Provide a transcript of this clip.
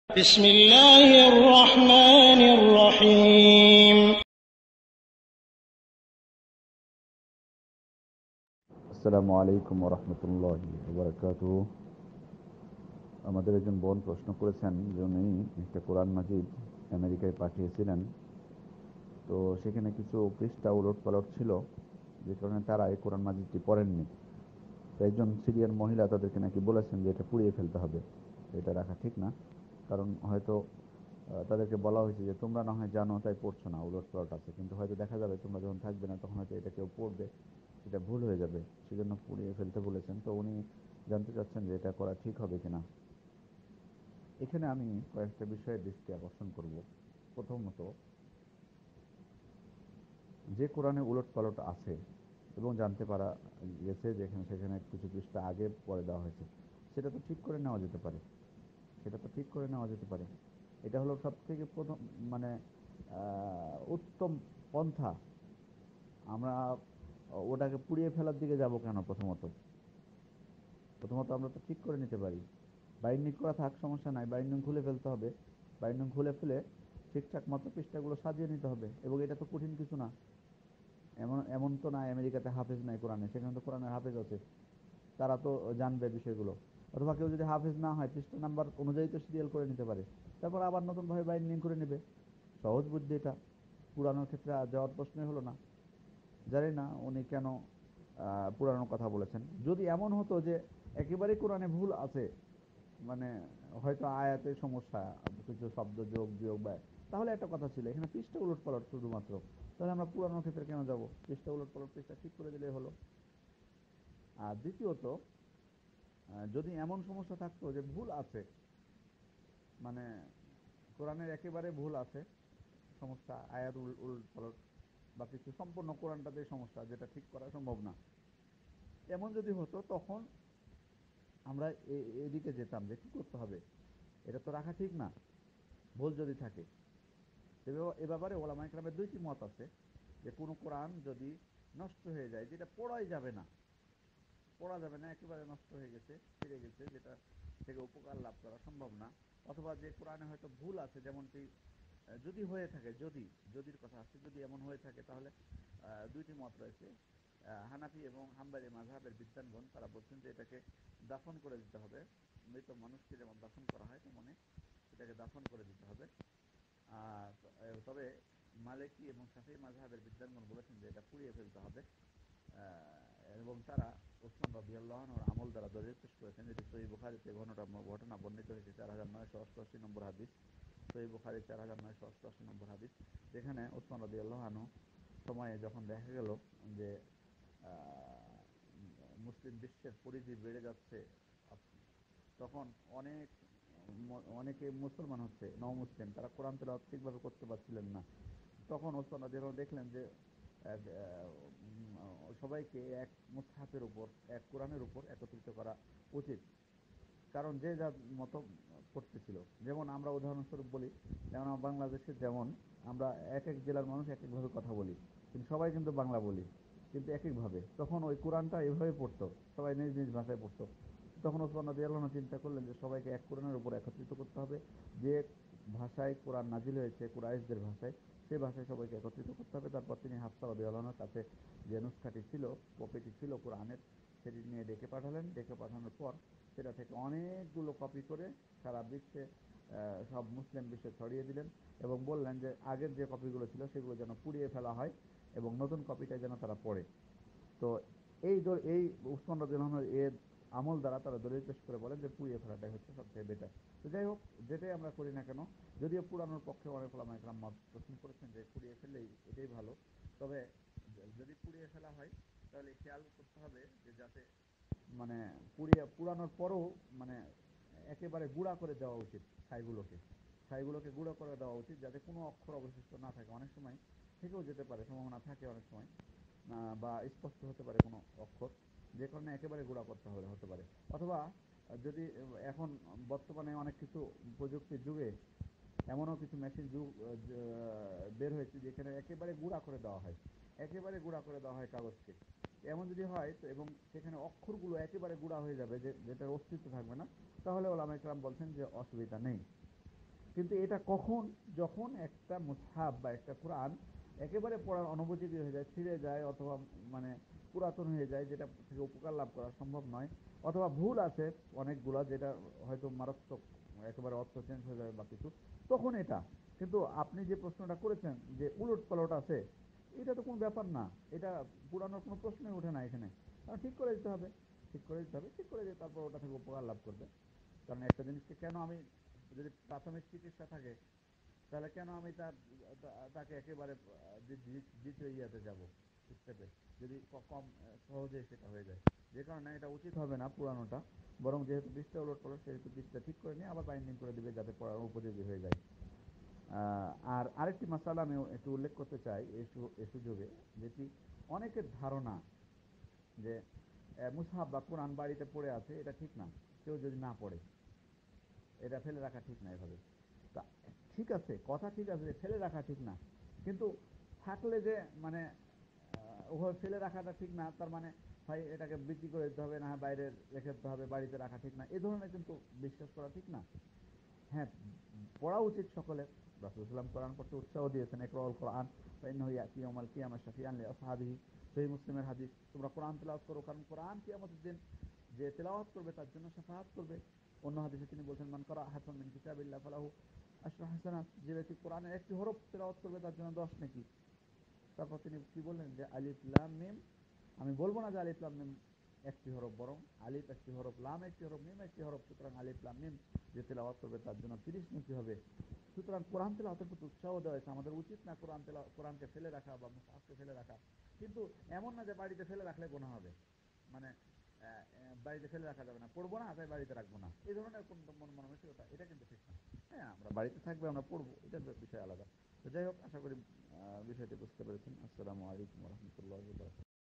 بسم الله الرحمن الرحيم আসসালামু আলাইকুম ওরহমতুল্লাহি ওয়াবারাকাতুহু। আমাদের একজন বোন প্রশ্ন করেছেন যে উনি একটা কোরআন মাজিদ আমেরিকায় পাঠিয়েছিলেন, তো সেখানে কিছু পৃষ্ঠা উলট পালট ছিল, যে কারণে তারা এই কোরআন মাজিদটি পড়েননি। তো একজন সিরিয়ান মহিলা তাদেরকে নাকি বলেছেন যে এটা পুড়িয়ে ফেলতে হবে, এটা রাখা ঠিক না। কারণ হয়তো তাদেরকে বলা হয়েছে যে তোমরা না হয় জানো তাই পড়ছো না, উলট পালট আছে, কিন্তু হয়তো দেখা যাবে তোমরা যখন থাকবে না তখন হয়তো এটা কেউ পড়বে, সেটা ভুল হয়ে যাবে, সেজন্য পুড়িয়ে ফেলতে বলেছেন। তো উনি জানতে চাচ্ছেন যে এটা করা ঠিক হবে কিনা। এখানে আমি কয়েকটা বিষয়ে দৃষ্টি আকর্ষণ করব। প্রথমত, যে কোরআনে উলট পালট আছে এবং জানতে পারা গেছে যেখানে সেখানে কিছু পৃষ্ঠা আগে পরে দেওয়া হয়েছে, সেটা তো ঠিক করে নেওয়া যেতে পারে, সেটা তো ঠিক করে নেওয়া যেতে পারে। এটা হলো সব থেকে প্রথম, মানে উত্তম পন্থা। আমরা ওটাকে পুড়িয়ে ফেলার দিকে যাব কেন? প্রথমত প্রথমত আমরা তো ঠিক করে নিতে পারি। বাইন্ডিং করা থাক, সমস্যা নাই, বাইন্ডিং খুলে ফেলতে হবে। বাইন্ডিং খুলে ফেলে ঠিকঠাক মতো পৃষ্ঠাগুলো সাজিয়ে নিতে হবে, এবং এটা তো কঠিন কিছু না। এমন এমন তো না আমেরিকাতে হাফেজ নাই কোরআনে, সেখানে তো কোরআনের হাফেজ আছে, তারা তো জানবে বিষয়গুলো। অথবা কেউ যদি হাফেজ না হয়, পৃষ্ঠা নাম্বার অনুযায়ী তো সিরিয়াল করে নিতে পারে, তারপর আবার নতুনভাবে বাইন্ডিং করে নেবে। সহজ বুদ্ধি এটা, পুরানোর ক্ষেত্রে যাওয়ার প্রশ্নই হলো না। জানি না উনি কেন পুরানোর কথা বলেছেন। যদি এমন হতো যে একেবারেই কোরআনে ভুল আছে, মানে হয়তো আয়াতের সমস্যা, কিছু শব্দ যোগ বিয়োগ বা, তাহলে একটা কথা ছিল। এখানে পৃষ্ঠা উলট পালট শুধুমাত্র, তাহলে আমরা পুরানোর ক্ষেত্রে কেন যাব? পৃষ্ঠা উলট পালট, পৃষ্ঠা ঠিক করে দিলেই হলো। আর দ্বিতীয়ত, যদি এমন সমস্যা থাকতো যে ভুল আছে, মানে কোরআনের একেবারে ভুল আছে, সমস্যা আয়াত উলট পালট বা কিছু সম্পূর্ণ কোরআনটাতে সমস্যা যেটা ঠিক করা সম্ভব না, এমন যদি হতো, তখন আমরা এদিকে যেতাম যে কি করতে হবে, এটা তো রাখা ঠিক না, ভুল যদি থাকে। এ ব্যাপারে ওলামায়ে কেরামের দুইটি মত আছে, যে কোনো কোরআন যদি নষ্ট হয়ে যায়, যেটা পড়া যাবে না, একেবারে নষ্ট হয়ে গেছে, ছিঁড়ে গেছে, যেটা থেকে উপকার লাভ করা সম্ভব না, অথবা যে কোরআনে হয়তো ভুল আছে, যেমনটি যদি হয়ে থাকে, যদির কথা আছে, যদি এমন হয়ে থাকে, তাহলে দুইটি মত রয়েছে। হানাফি এবং হাম্বলি মাযহাবের বিদ্বানগণ তারা বলছেন যে এটাকে দাফন করে দিতে হবে। মৃত মানুষকে যেমন দাফন করা হয়, তেমনি এটাকে দাফন করে দিতে হবে। তবে মালিকি এবং শাফিঈ মাযহাবের বিদ্বানগণ বলেছেন যে এটা পুড়িয়ে ফেলতে হবে। এবং তারা ওসমান রাদিয়াল্লাহু আনহুর আমল দ্বারা দলিল পেশ করেছেন, যেটি সহিহ বুখারীতে ঘটনা বর্ণিত হয়েছে, 4988 নম্বর হাদিস। সহিহ বুখারী 4988 নম্বর হাদিস, যেখানে ওসমান রাদিয়াল্লাহু আনহু সময়ে যখন দেখা গেল যে মুসলিম বিশ্বের পরিধি বেড়ে যাচ্ছে, তখন অনেকে মুসলমান হচ্ছে, নও-মুসলিম, তারা কোরআন তেলাওয়াত ঠিকভাবে করতে পারছিলেন না। তখন ওসমান রাদিয়াল্লাহু আনহু দেখলেন যে সবাইকে এক মুসহাফের উপর, এক কোরআনের উপর একত্রিত করা উচিত। কারণ যে যার মতো করতেছিল, যেমন আমরা উদাহরণস্বরূপ বলি, যেমন বাংলাদেশে যেমন আমরা এক এক জেলার মানুষ এক একভাবে কথা বলি, কিন্তু সবাই কিন্তু বাংলা বলি, কিন্তু এক একভাবে। তখন ওই কোরআনটা এভাবে পড়তো, সবাই নিজ নিজ ভাষায় পড়তো। তখন ওসমান রাদিয়াল্লাহু আনহু চিন্তা করলেন যে সবাইকে এক কোরআনের উপর একত্রিত করতে হবে। যে ভাষায় কোরআন নাজিল হয়েছে, কুরাইশদের ভাষায়, সেই ভাষায় সবাইকে একত্রিত করতে হবে। তারপর তিনি হাফসা রাদিয়াল্লাহু আনহার কাছে যে নুসখাটি ছিল, কপিটি ছিল কোরআনের, সেটি নিয়ে ডেকে পাঠালেন। ডেকে পাঠানোর পর সেটা থেকে অনেকগুলো কপি করে সারা বিশ্বে, সব মুসলিম বিশ্বে ছড়িয়ে দিলেন, এবং বললেন যে আগের যে কপিগুলো ছিল সেগুলো যেন পুড়িয়ে ফেলা হয়, এবং নতুন কপিটা যেন তারা পড়ে। তো এই উসমান রাদিয়াল্লাহু আনহুর এর আমল দ্বারা তারা দলিল পেশ করে বলেন যে পুড়িয়ে ফেলাটাই হচ্ছে সবচেয়ে বেটার। তো যাই হোক, যেটাই আমরা করি না কেন, যদিও পুরানোর পক্ষে অনেক ওলামায়ে কেরাম মত পোষণ করেছেন যে পুড়িয়ে ফেললেই এটাই ভালো, তবে যদি পুড়িয়ে ফেলা হয়, তাহলে খেয়াল করতে হবে যে যাতে, মানে পুরানোর পরও, মানে একেবারে গুঁড়া করে দেওয়া উচিত। ছাইগুলোকে গুঁড়ো করে দেওয়া উচিত, যাতে কোনো অক্ষর অবশিষ্ট না থাকে। অনেক সময় থেকেও যেতে পারে, সম্ভাবনা থাকে অনেক সময়, বা স্পষ্ট হতে পারে কোনো অক্ষর, যে কারণে একেবারে গুঁড়া করতে হতে পারে। অথবা যদি এখন বর্তমানে অনেক কিছু প্রযুক্তির যুগে এমনও কিছু মেশিন যুগ বের হয়েছে, যেখানে একেবারে গুঁড়া করে দেওয়া হয়, কাগজকে। এমন যদি হয় তো, এবং সেখানে অক্ষরগুলো একেবারে গুঁড়া হয়ে যাবে, যেটার অস্তিত্ব থাকবে না, তাহলে ওলামায়ে কেরাম বলছেন যে অসুবিধা নেই। কিন্তু এটা কখন, যখন একটা মুসহাব বা একটা কোরআন একেবারে পড়ার অনুপযোগী হয়ে যায়, ছিঁড়ে যায়, অথবা মানে পুরাতন হয়ে যায়, যেটা থেকে উপকার লাভ করা সম্ভব নয়, অথবা ভুল আছে অনেকগুলো, যেটা হয়তো মারাত্মক একেবারে অর্থ চেঞ্জ হয়ে যাবে বা কিছু, তখন এটা। কিন্তু আপনি যে প্রশ্নটা করেছেন যে উলট পালট আছে, এটা তো কোনো ব্যাপার না, এটা পুরানোর কোনো প্রশ্নই ওঠে না এখানে। ঠিক করে দিতে হবে, ঠিক করে দিতে হবে, ঠিক করে দিয়ে তারপর ওটা থেকে উপকার লাভ করবে। কারণ একটা জিনিসকে কেন আমি, যদি প্রাথমিক চিকিৎসা থাকে, তাহলে কেন আমি তাকে একেবারে দ্বিতীয় ইয়াতে যাব স্টেপে, যদি কম সহজে সেটা হয়ে যায়। যে কারণে এটা উচিত হবে না পুরানোটা, বরং যেহেতু পৃষ্ঠা উলট পড়ে সেহেতু পৃষ্ঠা ঠিক করে নিয়ে আবার বাইন্ডিং করে দিবে, যাতে পড়ার উপযোগী হয়ে যায়। আর আরেকটি মাসালা আমি একটু উল্লেখ করতে চাই এ সুযোগে, যেটি অনেকের ধারণা যে মুসহাব বা কোরআন বাড়িতে পড়ে আছে, এটা ঠিক না, কেউ যদি না পড়ে এটা ফেলে রাখা ঠিক না এভাবে। তা ঠিক আছে, কথা ঠিক আছে, ফেলে রাখা ঠিক না, কিন্তু থাকলে যে মানে ওভাবে ফেলে রাখাটা ঠিক না, তার মানে হয় এটাকে বিক্রি করে দিতে হবে, না হয় বাইরে রেখে দিতে হবে, বাড়িতে রাখা ঠিক না, এ ধরনের কিন্তু বিশ্বাস করা ঠিক না। হ্যাঁ, পড়া উচিত সকলের। রাসূল সাল্লাল্লাহু আলাইহি ওয়াসাল্লাম কোরআন পড়তে উৎসাহ দিয়েছেন, ইকরাউল কোরআন ফাইন্নাহু ইয়াতি ইয়াউমাল কিয়ামাহ শাফিআন লিআসহাবিহি। সহিহ মুসলিমের হাদিস, তোমরা কোরআন তেলাওয়াত করো, কারণ কোরআন কিয়ামতের দিন যে তেলাওয়াত করবে তার জন্য শাফাআত করবে। অন্য হাদিসে তিনি বলেছেন, মান ক্বারা হারফান মিন কিতাবিল্লাহ ফালাহু আশরু হাসানাত, যে ব্যক্তি কোরআনের একটি হরফ তেলাওয়াত করবে তার জন্য 10 নেকি। তারপর তিনি কি বললেন যে আলিফ লাম মিম, আমি বলবো না যে আলিফ লাম মিম একটি হরফ, বরং আলিফ একটি হরফ, লাম একটি হরফ, মিম একটি হরফ, সুতরাং আলিফ লাম মিম যে তেলাওয়াত করবে তার জন্য 30 নেকি হবে। সুতরাং কোরআন তেলাওয়াতের প্রতি উৎসাহ দেওয়া হয়েছে। আমাদের উচিত না কোরআনকে ফেলে রাখা বা মুসহাফকে ফেলে রাখা। কিন্তু এমন না যে বাড়িতে ফেলে রাখলে গুনাহ হবে, মানে বাড়িতে ফেলে রাখা যাবে না, পড়বো না তাই বাড়িতে রাখবো না, এই ধরনের কোন মন মানসিকতা, এটা কিন্তু ঠিক না। হ্যাঁ, আমরা বাড়িতে থাকবে, আমরা পড়বো, এটার বিষয় আলাদা। তো যাই হোক, আশা করি বিষয়টি বুঝতে পেরেছেন। আসসালামু আলাইকুম ওয়া রাহমাতুল্লাহি ওয়া বারাকাতুহু।